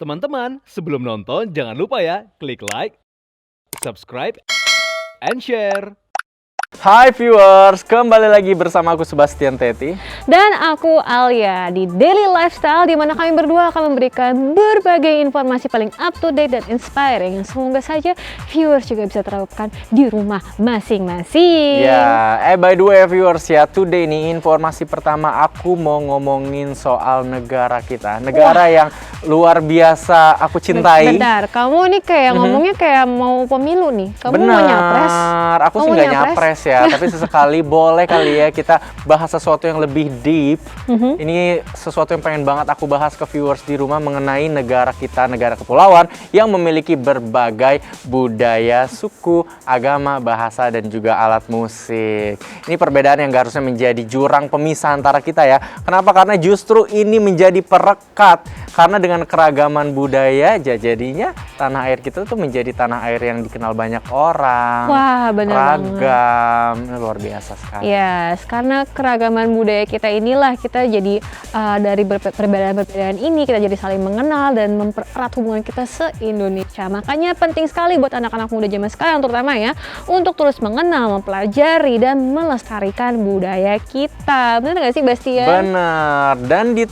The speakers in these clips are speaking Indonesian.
Teman-teman, sebelum nonton jangan lupa ya, klik like, subscribe, and share. Hai viewers, kembali lagi bersama aku Sebastian Teti dan aku Alia di Daily Lifestyle, di mana kami berdua akan memberikan berbagai informasi paling up to date dan inspiring yang semoga saja viewers juga bisa terapkan di rumah masing-masing. Ya, by the way viewers ya, today nih informasi pertama aku mau ngomongin soal negara kita. Negara yang luar biasa aku cintai. Bentar, kamu nih kayak ngomongnya kayak mau pemilu nih. Kamu Bener, mau nyapres? aku sih nggak nyapres ya, tapi sesekali boleh kali ya kita bahas sesuatu yang lebih deep. Ini sesuatu yang pengen banget aku bahas ke viewers di rumah mengenai negara kita, negara kepulauan yang memiliki berbagai budaya, suku, agama, bahasa, dan juga alat musik. Ini perbedaan yang gak harusnya menjadi jurang pemisah antara kita ya. Kenapa? Karena justru ini menjadi perekat. Karena dengan keragaman budaya, jadinya tanah air kita tuh menjadi tanah air yang dikenal banyak orang. Wah, bener ragam, luar biasa sekali. Yes, karena keragaman budaya kita inilah kita jadi dari perbedaan-perbedaan ini kita jadi saling mengenal dan mempererat hubungan kita se-Indonesia. Makanya penting sekali buat anak-anak muda zaman sekarang terutama ya untuk terus mengenal, mempelajari dan melestarikan budaya kita. Benar nggak sih Bastian? Benar. Dan di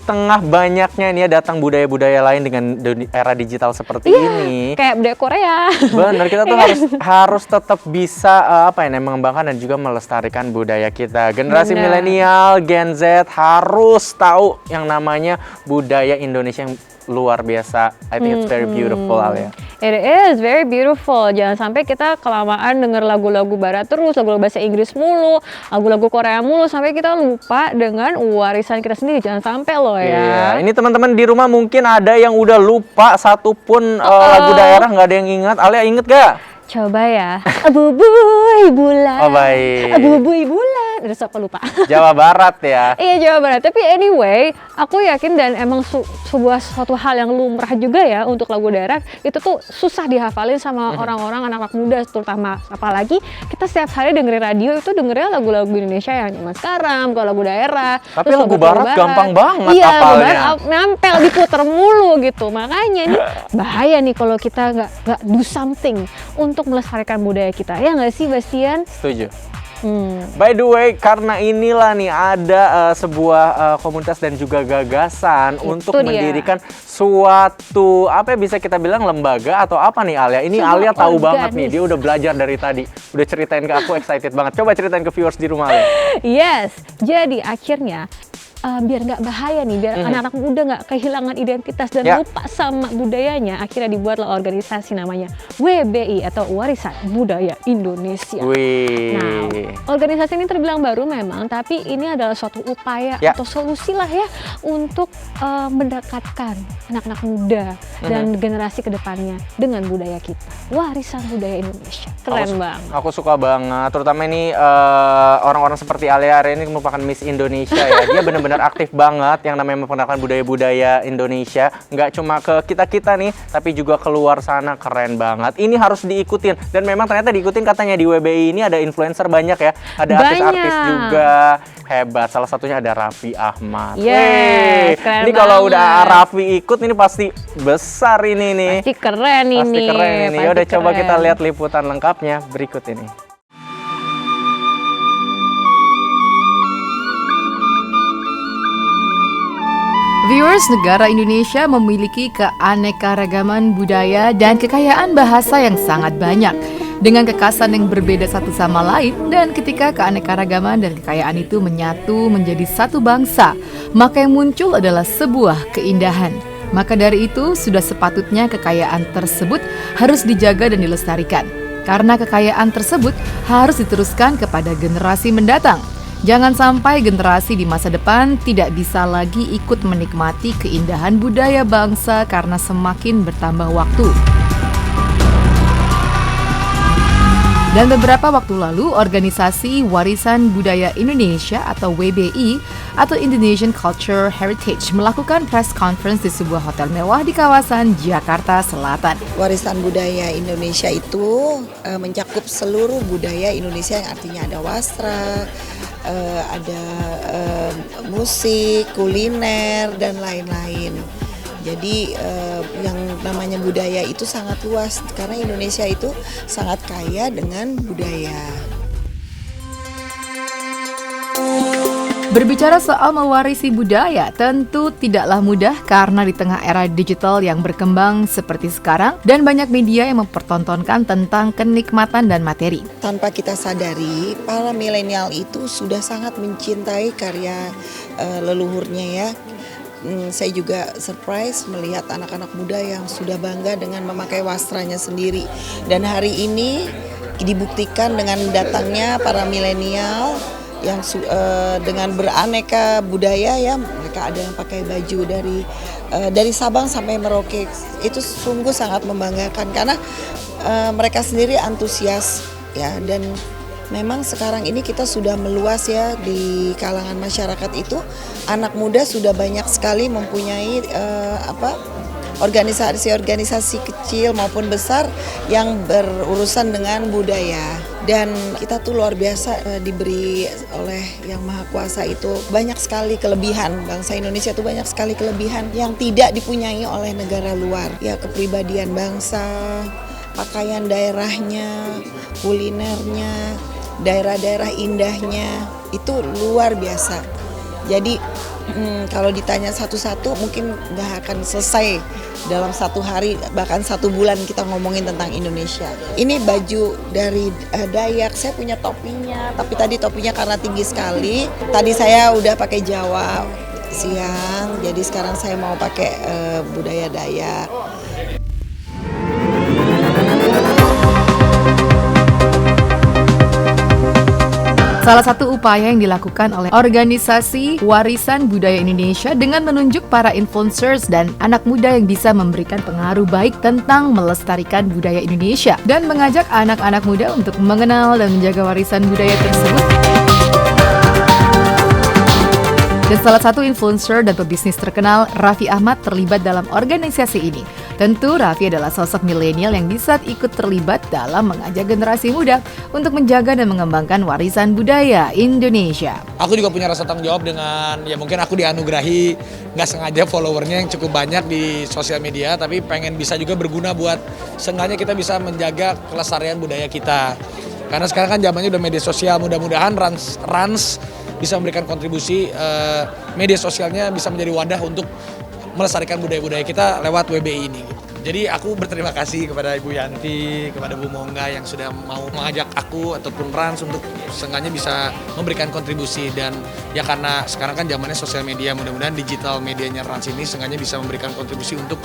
tengah banyaknya ini ya datang budaya-budaya lain dengan era digital seperti ini. Kayak budaya Korea. Benar, kita tuh harus tetap bisa mengembangkan dan juga melestarikan budaya kita. Generasi milenial, Gen Z harus tahu yang namanya budaya Indonesia yang luar biasa. I think it's very beautiful, Alia. It is very beautiful. Jangan sampai kita kelamaan denger lagu-lagu barat terus, lagu-lagu bahasa Inggris mulu, lagu-lagu Korea mulu, sampai kita lupa dengan warisan kita sendiri. Jangan sampai loh ya. Iya, ini teman-teman di rumah mungkin ada yang udah lupa satupun lagu daerah, nggak ada yang ingat. Alia inget gak? Coba ya. Abu-buy bulan. Oh baik. Abu-buy bulan. Udah sok lupa. Jawa Barat ya. Iya, Jawa Barat. Tapi anyway, aku yakin dan emang suatu hal yang lumrah juga ya untuk lagu daerah. Itu tuh susah dihafalin sama orang-orang anak-anak muda terutama. Apalagi kita setiap hari dengerin radio itu dengernya lagu-lagu Indonesia yang zaman sekarang, kalau lagu daerah. Tapi lagu barat gampang banget iya, hafalnya. Iya, nempel diputer mulu gitu. Makanya ini bahaya nih kalau kita nggak do something untuk melestarikan budaya kita. Ya nggak sih, Bastian? Setuju. By the way, karena inilah nih ada sebuah komunitas dan juga gagasan untuk mendirikan suatu bisa kita bilang lembaga atau apa nih Alia? Ini Alia tahu banget nih, dia udah belajar dari tadi, udah ceritain ke aku, excited banget. Coba ceritain ke viewers di rumah Alia. Yes, jadi akhirnya biar nggak bahaya nih, biar anak-anak muda nggak kehilangan identitas dan lupa sama budayanya, akhirnya dibuatlah organisasi namanya WBI atau Warisan Budaya Indonesia. Nah, organisasi ini terbilang baru memang, tapi ini adalah suatu upaya atau solusi lah ya untuk mendekatkan anak-anak muda dan generasi kedepannya dengan budaya kita. Warisan Budaya Indonesia, keren banget. Aku suka banget, terutama ini orang-orang seperti Alia ini merupakan Miss Indonesia ya. Dia benar-benar aktif banget yang namanya memperkenalkan budaya-budaya Indonesia. Nggak cuma ke kita-kita nih, tapi juga keluar sana. Keren banget. Ini harus diikutin. Dan memang ternyata diikutin katanya di WBI ini ada influencer banyak ya. Ada artis-artis juga. Hebat. Salah satunya ada Raffi Ahmad. Yes, keren ini kalau banget. udah Raffi ikut ini pasti besar ini nih. Pasti keren ini. Pasti keren ini. Yaudah coba kita lihat liputan lengkapnya berikut ini. Viewers, negara Indonesia memiliki keanekaragaman budaya dan kekayaan bahasa yang sangat banyak, dengan kekasan yang berbeda satu sama lain. Dan ketika keanekaragaman dan kekayaan itu menyatu menjadi satu bangsa, maka yang muncul adalah sebuah keindahan. Maka dari itu, sudah sepatutnya kekayaan tersebut harus dijaga dan dilestarikan, karena kekayaan tersebut harus diteruskan kepada generasi mendatang. Jangan sampai generasi di masa depan tidak bisa lagi ikut menikmati keindahan budaya bangsa karena semakin bertambah waktu. Dan beberapa waktu lalu, organisasi Warisan Budaya Indonesia atau WBI atau Indonesian Culture Heritage melakukan press conference di sebuah hotel mewah di kawasan Jakarta Selatan. Warisan Budaya Indonesia itu mencakup seluruh budaya Indonesia yang artinya ada wastra, ada musik, kuliner, dan lain-lain. Jadi yang namanya budaya itu sangat luas karena Indonesia itu sangat kaya dengan budaya. Berbicara soal mewarisi budaya, tentu tidaklah mudah karena di tengah era digital yang berkembang seperti sekarang dan banyak media yang mempertontonkan tentang kenikmatan dan materi. Tanpa kita sadari, para milenial itu sudah sangat mencintai karya leluhurnya ya. Saya juga surprise melihat anak-anak muda yang sudah bangga dengan memakai wastranya sendiri. Dan hari ini dibuktikan dengan datangnya para milenial yang dengan beraneka budaya ya, mereka ada yang pakai baju dari Sabang sampai Merauke. Itu sungguh sangat membanggakan karena mereka sendiri antusias ya, dan memang sekarang ini kita sudah meluas ya di kalangan masyarakat itu, anak muda sudah banyak sekali mempunyai organisasi-organisasi kecil maupun besar yang berurusan dengan budaya. Dan kita tuh luar biasa diberi oleh Yang Maha Kuasa itu banyak sekali kelebihan. Bangsa Indonesia itu banyak sekali kelebihan yang tidak dipunyai oleh negara luar. Ya, kepribadian bangsa, pakaian daerahnya, kulinernya, daerah-daerah indahnya, itu luar biasa. Jadi kalau ditanya satu-satu mungkin nggak akan selesai dalam satu hari, bahkan 1 bulan kita ngomongin tentang Indonesia. Ini baju dari Dayak, saya punya topinya, tapi tadi topinya karena tinggi sekali. Tadi saya udah pakai Jawa siang, jadi sekarang saya mau pakai budaya Dayak. Salah satu upaya yang dilakukan oleh organisasi Warisan Budaya Indonesia dengan menunjuk para influencers dan anak muda yang bisa memberikan pengaruh baik tentang melestarikan budaya Indonesia dan mengajak anak-anak muda untuk mengenal dan menjaga warisan budaya tersebut. Dan salah satu influencer dan pebisnis terkenal, Raffi Ahmad, terlibat dalam organisasi ini. Tentu Raffi adalah sosok milenial yang bisa ikut terlibat dalam mengajak generasi muda untuk menjaga dan mengembangkan warisan budaya Indonesia. Aku juga punya rasa tanggung jawab dengan, ya mungkin aku dianugerahi nggak sengaja followernya yang cukup banyak di sosial media, tapi pengen bisa juga berguna buat seenggaknya kita bisa menjaga kelestarian budaya kita. Karena sekarang kan zamannya udah media sosial, mudah-mudahan Rans bisa memberikan kontribusi, media sosialnya bisa menjadi wadah untuk melestarikan budaya-budaya kita lewat WBI ini. Jadi aku berterima kasih kepada Ibu Yanti, kepada Bu Mongga yang sudah mau mengajak aku ataupun Rans untuk seenggaknya bisa memberikan kontribusi. Dan ya karena sekarang kan zamannya sosial media, mudah-mudahan digital medianya Rans ini seenggaknya bisa memberikan kontribusi untuk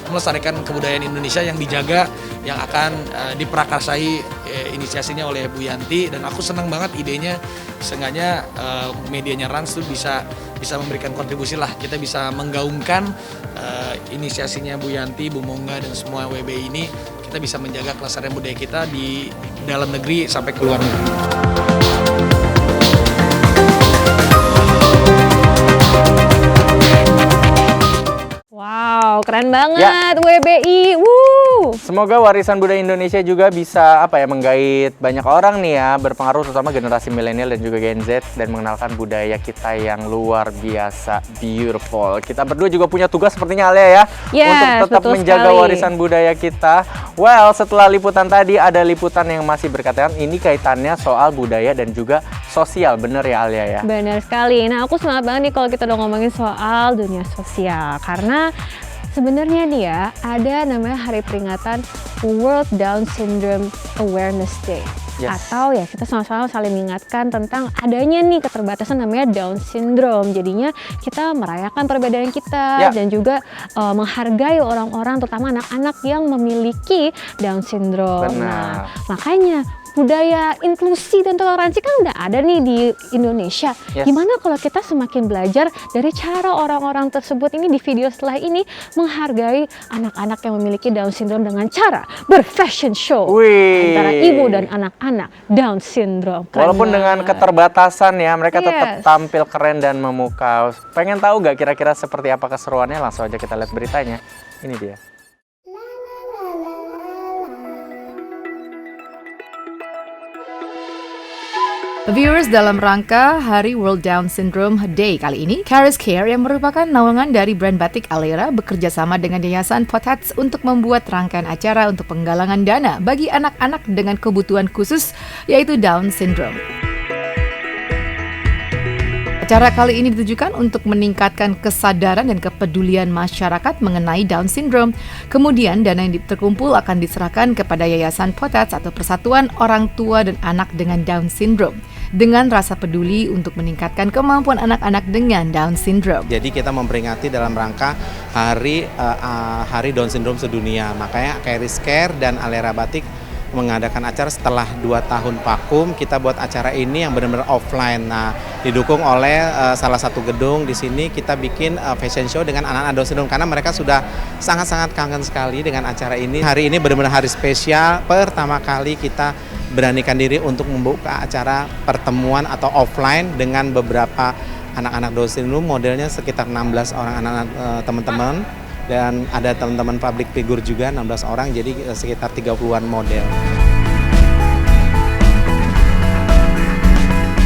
melestarikan kebudayaan Indonesia yang dijaga, yang akan diprakarsai inisiasinya oleh Bu Yanti. Dan aku senang banget idenya, seenggaknya medianya Rans tuh bisa memberikan kontribusi lah, kita bisa menggaungkan inisiasinya Bu Yanti, Bu Mongga dan semua WBI ini, kita bisa menjaga kelestarian budaya kita di dalam negeri sampai ke luar negeri. Wow, keren banget Ya. WBI. Semoga warisan budaya Indonesia juga bisa menggait banyak orang nih ya, berpengaruh terutama generasi milenial dan juga Gen Z, dan mengenalkan budaya kita yang luar biasa beautiful. Kita berdua juga punya tugas sepertinya, Alia ya, Yes, untuk tetap betul menjaga sekali. warisan budaya kita. Well, setelah liputan tadi ada liputan yang masih berkaitan, ini kaitannya soal budaya dan juga sosial, bener ya Alia ya? Benar sekali. Nah, aku semangat banget nih kalau kita udah ngomongin soal dunia sosial. Karena sebenarnya nih ya, ada namanya hari peringatan World Down Syndrome Awareness Day. Yes. Atau ya kita sama-sama saling mengingatkan tentang adanya nih keterbatasan namanya Down Syndrome. Jadinya kita merayakan perbedaan kita dan juga menghargai orang-orang, terutama anak-anak yang memiliki Down Syndrome. Benar. Nah, makanya budaya inklusi dan toleransi kan udah ada nih di Indonesia. Yes. Gimana kalau kita semakin belajar dari cara orang-orang tersebut ini di video setelah ini menghargai anak-anak yang memiliki Down Syndrome dengan cara berfashion show antara ibu dan anak-anak Down Syndrome. Keren Walaupun dengan banget. keterbatasan ya, mereka tetap Yes. tampil keren dan memukau. Pengen tahu nggak kira-kira seperti apa keseruannya? Langsung aja kita lihat beritanya. Ini dia. Viewers, dalam rangka Hari World Down Syndrome Day kali ini, Caris Care yang merupakan naungan dari brand batik Alera bekerja sama dengan Yayasan Potats untuk membuat rangkaian acara untuk penggalangan dana bagi anak-anak dengan kebutuhan khusus, yaitu Down Syndrome. Acara kali ini ditujukan untuk meningkatkan kesadaran dan kepedulian masyarakat mengenai Down Syndrome. Kemudian dana yang terkumpul akan diserahkan kepada Yayasan Potats atau Persatuan Orang Tua dan Anak dengan Down Syndrome, dengan rasa peduli untuk meningkatkan kemampuan anak-anak dengan Down Syndrome. Jadi kita memperingati dalam rangka Hari Down Syndrome sedunia. Makanya Caris Care dan Alera Batik mengadakan acara setelah 2 tahun vakum. Kita buat acara ini yang benar-benar offline. Nah, didukung oleh salah satu gedung di sini. Kita bikin fashion show dengan anak-anak Down Syndrome karena mereka sudah sangat-sangat kangen sekali dengan acara ini. Hari ini benar-benar hari spesial. Pertama kali kita beranikan diri untuk membuka acara pertemuan atau offline dengan beberapa anak-anak Down Syndrome. Modelnya sekitar 16 orang anak-anak teman-teman. Dan ada teman-teman public figure juga 16 orang, jadi sekitar 30-an model.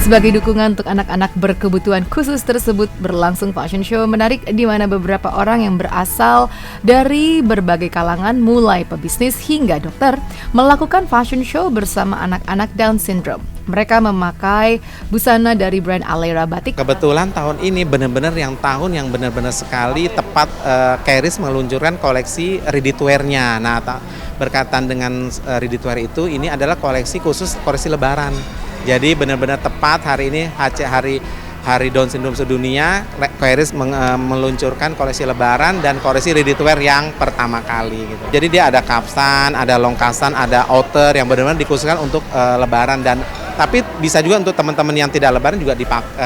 Sebagai dukungan untuk anak-anak berkebutuhan khusus tersebut, berlangsung fashion show menarik di mana beberapa orang yang berasal dari berbagai kalangan, mulai pebisnis hingga dokter, melakukan fashion show bersama anak-anak Down Syndrome. Mereka memakai busana dari brand Alera Batik. Kebetulan tahun ini benar-benar tahun yang benar-benar sekali tepat Caris meluncurkan koleksi ready to wear-nya. Nah, berkaitan dengan ready to wear itu, ini adalah koleksi khusus koleksi lebaran. Jadi benar-benar tepat hari ini Hari Down Syndrome sedunia, Caris meluncurkan koleksi lebaran dan koleksi ready to wear yang pertama kali gitu. Jadi dia ada kapsan, ada longkasan, ada outer yang benar-benar dikhususkan untuk lebaran, dan tapi bisa juga untuk teman-teman yang tidak lebaran juga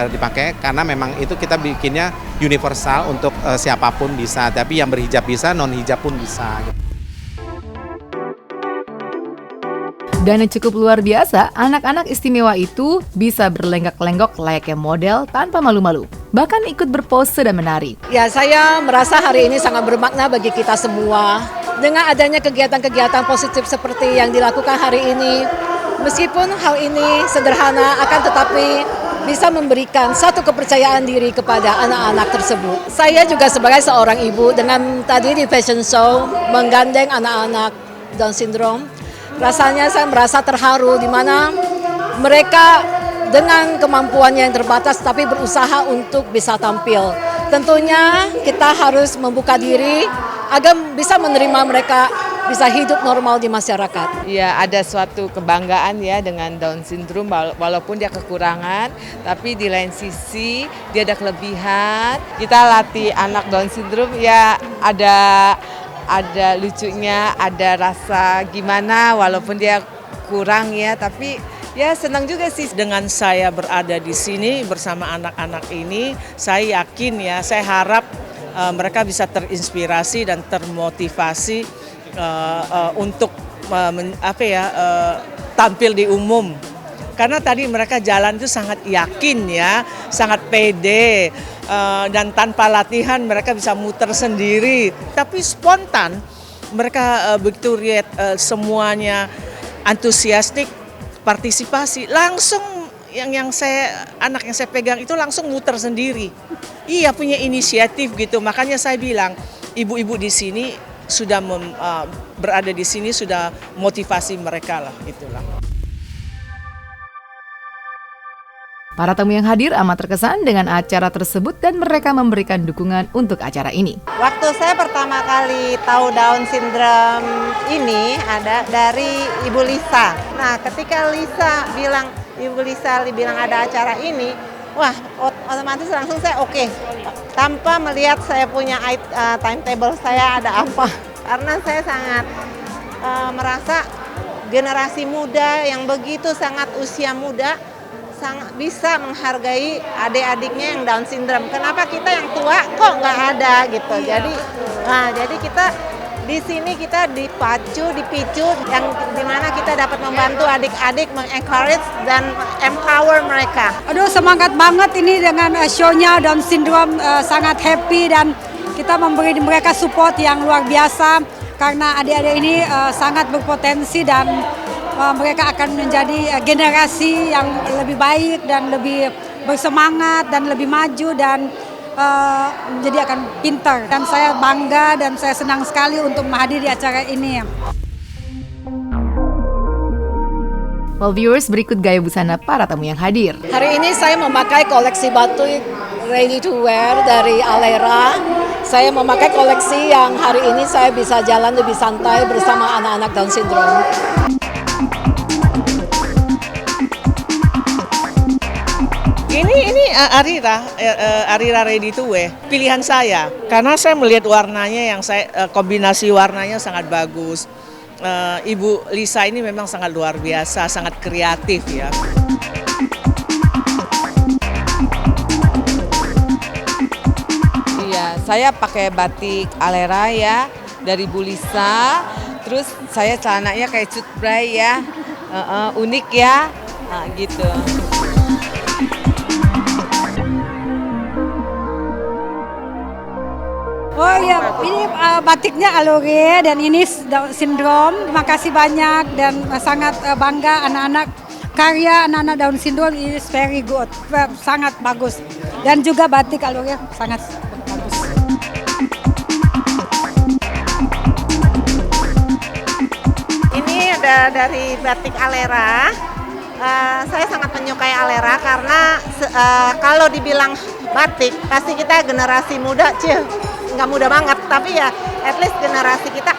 dipakai karena memang itu kita bikinnya universal untuk siapapun bisa, tapi yang berhijab bisa, non hijab pun bisa gitu. Dan yang cukup luar biasa, anak-anak istimewa itu bisa berlenggak-lenggok layaknya model tanpa malu-malu. Bahkan ikut berpose dan menari. Ya, saya merasa hari ini sangat bermakna bagi kita semua. Dengan adanya kegiatan-kegiatan positif seperti yang dilakukan hari ini, meskipun hal ini sederhana akan tetapi bisa memberikan satu kepercayaan diri kepada anak-anak tersebut. Saya juga sebagai seorang ibu dengan tadi di fashion show menggandeng anak-anak Down Syndrome, rasanya saya merasa terharu di mana mereka dengan kemampuannya yang terbatas tapi berusaha untuk bisa tampil. Tentunya kita harus membuka diri agar bisa menerima mereka bisa hidup normal di masyarakat. Ya, ada suatu kebanggaan ya dengan Down Syndrome, walaupun dia kekurangan, tapi di lain sisi dia ada kelebihan. Kita latih anak Down Syndrome ya ada lucunya, ada rasa gimana walaupun dia kurang ya, tapi ya senang juga sih. Dengan saya berada di sini bersama anak-anak ini, saya yakin ya, saya harap mereka bisa terinspirasi dan termotivasi untuk tampil di umum. Karena tadi mereka jalan itu sangat yakin ya, sangat pede, dan tanpa latihan mereka bisa muter sendiri. Tapi spontan mereka begitu lihat semuanya antusiastik, partisipasi, langsung anak yang saya pegang itu langsung muter sendiri. Iya, punya inisiatif gitu. Makanya saya bilang ibu-ibu di sini sudah berada di sini sudah motivasi mereka lah, itulah. Para tamu yang hadir amat terkesan dengan acara tersebut dan mereka memberikan dukungan untuk acara ini. Waktu saya pertama kali tahu Down Syndrome ini ada dari Ibu Lisa. Nah, ketika Ibu Lisa bilang ada acara ini, wah otomatis langsung saya oke. Tanpa melihat saya punya timetable saya ada apa. Karena saya sangat merasa generasi muda yang begitu sangat usia muda sangat bisa menghargai adik-adiknya yang Down Syndrome. Kenapa kita yang tua kok nggak ada gitu? Jadi kita di sini kita dipicu yang dimana kita dapat membantu adik-adik, mengencourage dan empower mereka. Aduh, semangat banget ini dengan show-nya Down Syndrome, sangat happy dan kita memberi mereka support yang luar biasa karena adik-adik ini sangat berpotensi dan mereka akan menjadi generasi yang lebih baik dan lebih bersemangat dan lebih maju dan jadi akan pintar. Dan saya bangga dan saya senang sekali untuk menghadiri acara ini. Well viewers, berikut gaya busana para tamu yang hadir. Hari ini saya memakai koleksi batik ready to wear dari Alera. Saya memakai koleksi yang hari ini saya bisa jalan lebih santai bersama anak-anak Down syndrome. Ini Arira ready to wear. Pilihan saya karena saya melihat warnanya kombinasi warnanya sangat bagus. Ibu Lisa ini memang sangat luar biasa, sangat kreatif ya. Iya, saya pakai batik Alera ya dari Bu Lisa. Terus saya celananya kayak cut bray ya, unik ya, gitu. Oh iya, ini batiknya Alore dan ini Down syndrome. Terima kasih banyak dan sangat bangga anak-anak karya anak-anak Down syndrome is very good, sangat bagus. Dan juga batik Alore sangat bagus. Ini ada dari batik Alera. Saya sangat menyukai Alera karena kalau dibilang batik pasti kita generasi muda, nggak muda banget, tapi ya at least generasi kita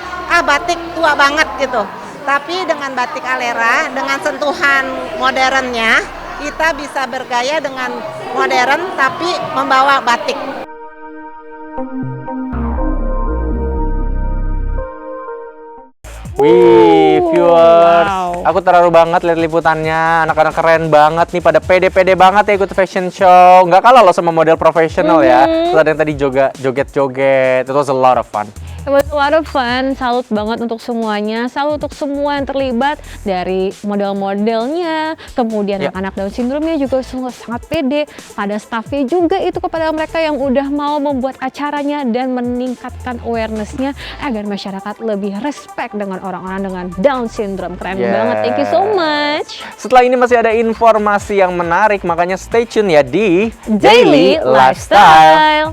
batik tua banget gitu. Tapi dengan batik Alera, dengan sentuhan modernnya, kita bisa bergaya dengan modern tapi membawa batik. Wih, viewers, aku terharu banget lihat liputannya. Anak-anak keren banget nih, pada pede-pede banget ya ikut fashion show. Nggak kalah loh sama model profesional ya. Terus ada yang tadi joget-joget. It was a lot of fun. It was a lot of fun, salut banget untuk semuanya, salut untuk semua yang terlibat dari model-modelnya, kemudian anak Down syndrome-nya juga semua sangat pede, pada staffnya juga itu kepada mereka yang udah mau membuat acaranya dan meningkatkan awareness-nya agar masyarakat lebih respect dengan orang-orang dengan Down syndrome. Keren banget, thank you so much. Setelah ini masih ada informasi yang menarik, makanya stay tune ya di Daily Lifestyle.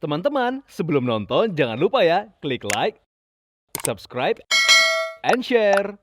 Teman-teman, sebelum nonton jangan lupa ya klik like, subscribe, and share.